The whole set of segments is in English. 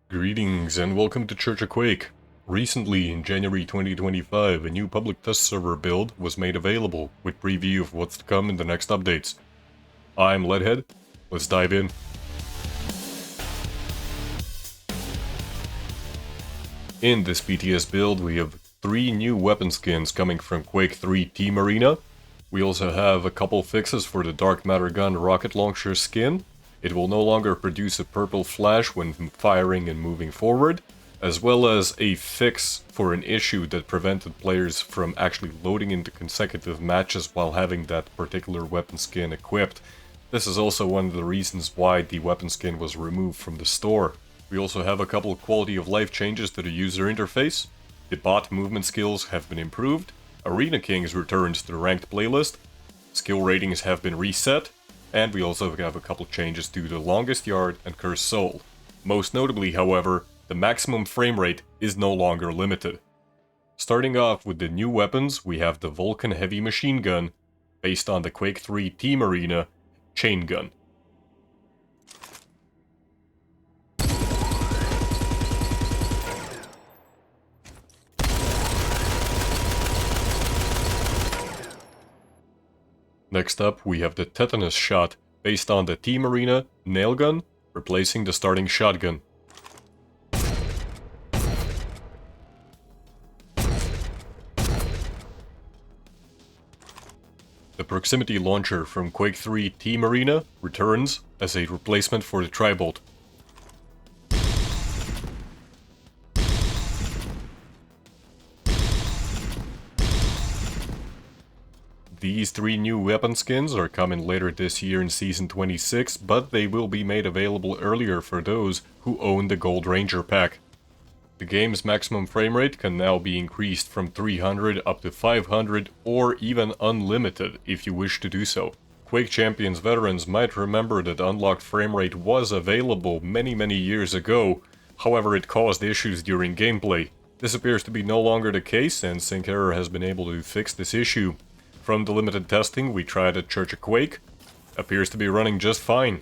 Greetings and welcome to Church of Quake. Recently, in January 2025, a new public test server build was made available with preview of what's to come in the next updates. I'm LeadHead. Let's dive in. In this PTS build, we have 3 new weapon skins coming from Quake 3 Team Arena. We also have a couple fixes for the Dark Matter Gun rocket launcher skin. It will no longer produce a purple flash when firing and moving forward, as well as a fix for an issue that prevented players from actually loading into consecutive matches while having that particular weapon skin equipped. This is also one of the reasons why the weapon skin was removed from the store. We also have a couple of quality of life changes to the user interface. The bot movement skills have been improved. Arena Kings returns to the ranked playlist. Skill ratings have been reset. And we also have a couple changes to the Longest Yard and Cursed Soul. Most notably, however, the maximum frame rate is no longer limited. Starting off with the new weapons, we have the Vulcan Heavy Machine Gun, based on the Quake 3 Team Arena Chain Gun. Next up, we have the Tetanus Shot, based on the Team Arena Nail Gun, replacing the starting shotgun. The Proximity Launcher from Quake 3 Team Arena returns as a replacement for the Tri-Bolt. These 3 new weapon skins are coming later this year in Season 26, but they will be made available earlier for those who own the Gold Ranger pack. The game's maximum frame rate can now be increased from 300 up to 500 or even unlimited if you wish to do so. Quake Champions veterans might remember that unlocked frame rate was available many years ago, however it caused issues during gameplay. This appears to be no longer the case, and SyncError has been able to fix this issue. From the limited testing we tried at Church of Quake, appears to be running just fine.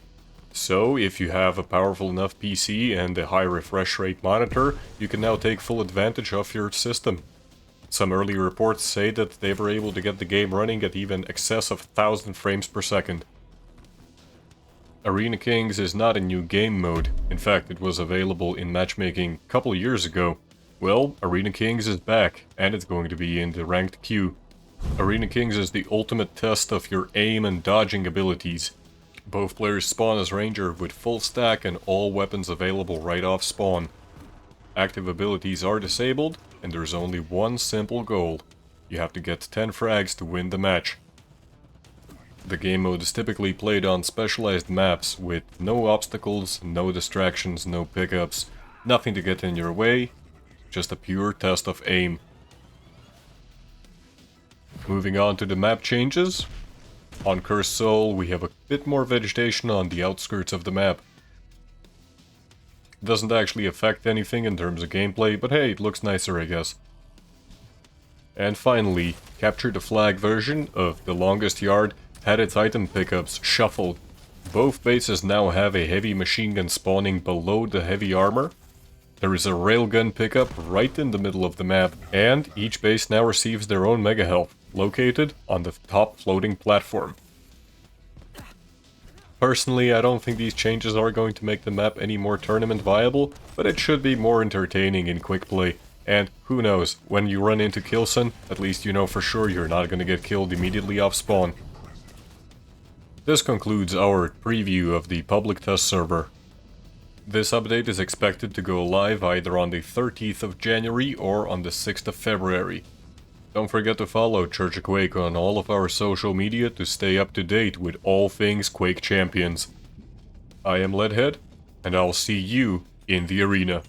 So if you have a powerful enough PC and a high refresh rate monitor, you can now take full advantage of your system. Some early reports say that they were able to get the game running at even excess of 1000 frames per second. Arena Kings is not a new game mode. In fact, it was available in matchmaking a couple years ago. Well, Arena Kings is back, and it's going to be in the ranked queue. Arena Kings is the ultimate test of your aim and dodging abilities. Both players spawn as Ranger with full stack and all weapons available right off spawn. Active abilities are disabled, and there's only one simple goal. You have to get 10 frags to win the match. The game mode is typically played on specialized maps with no obstacles, no distractions, no pickups, nothing to get in your way, just a pure test of aim. Moving on to the map changes. On Cursed Soul we have a bit more vegetation on the outskirts of the map. It doesn't actually affect anything in terms of gameplay, but hey, it looks nicer I guess. And finally, Capture the Flag version of the Longest Yard had its item pickups shuffled. Both bases now have a heavy machine gun spawning below the heavy armor. There is a railgun pickup right in the middle of the map, and each base now receives their own mega health, located on the top floating platform. Personally, I don't think these changes are going to make the map any more tournament viable, but it should be more entertaining in quick play. And who knows, when you run into Killson, at least you know for sure you're not gonna get killed immediately off spawn. This concludes our preview of the public test server. This update is expected to go live either on the 30th of January or on the 6th of February. Don't forget to follow Church of Quake on all of our social media to stay up to date with all things Quake Champions. I am LeadHead, and I'll see you in the arena.